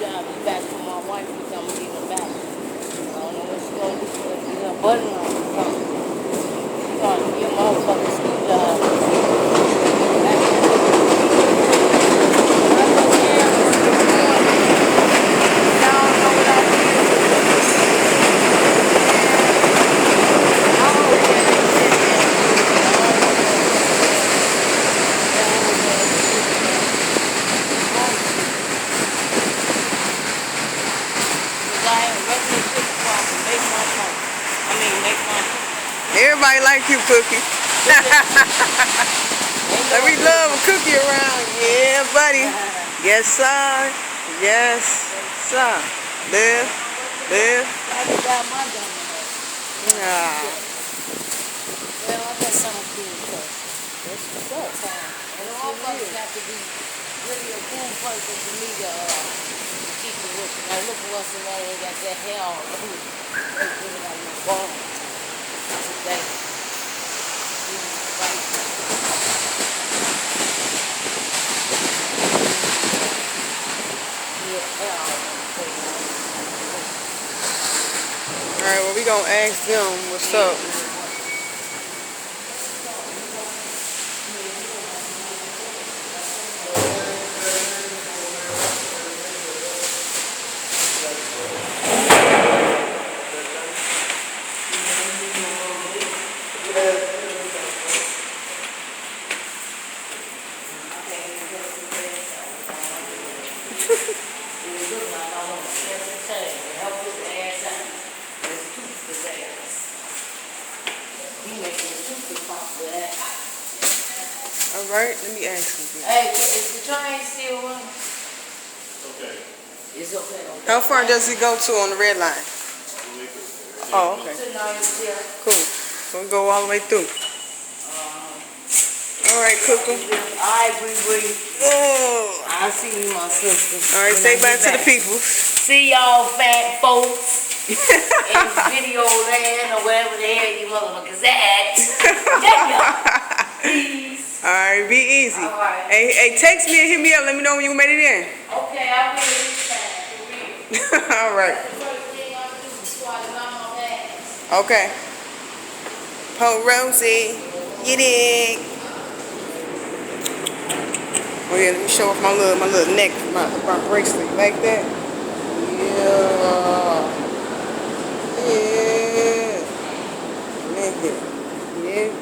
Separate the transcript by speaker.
Speaker 1: job. He's back for my wife because I'm getting him back. I don't know what she's going to do. She's going to get her button on or something. She's going to get a motherfucking school job.
Speaker 2: Everybody like you, Cookie. Let me love a cookie around. Yeah, buddy. Yes, sir. Yes, sir. Live.
Speaker 1: I just got my gun.
Speaker 2: Nah.
Speaker 1: Well, I got something cool because that's what's up. And all folks have to be really a cool person for me to keep it with you. Now look at what's in there, they got that hell. They give it like no bone. That,
Speaker 2: Alright, well, we gonna ask them what's up. Alright, let me ask you.
Speaker 1: hey, is the train still running? Okay. It's okay.
Speaker 2: How far does it go to on the red line? Oh, okay. Cool. So we go all the way through. Alright, Cookie.
Speaker 1: Alright, Bryneen.
Speaker 2: Oh.
Speaker 1: I'll see you, my sister.
Speaker 2: Alright, say bye to the people.
Speaker 1: See y'all fat folks in video land or wherever the hell you motherfuckers at. Peace.
Speaker 2: Alright, be easy.
Speaker 1: Alright.
Speaker 2: Hey, text me and hit me up. Let me know when you made it in.
Speaker 1: Okay, I will this time. For real.
Speaker 2: Alright.
Speaker 1: That's the first thing I'm doing before I get on my ass.
Speaker 2: Okay. Po Rosie. You dig? Oh yeah, let me show off my little neck, my bracelet like that. Yeah. Yeah. Yeah.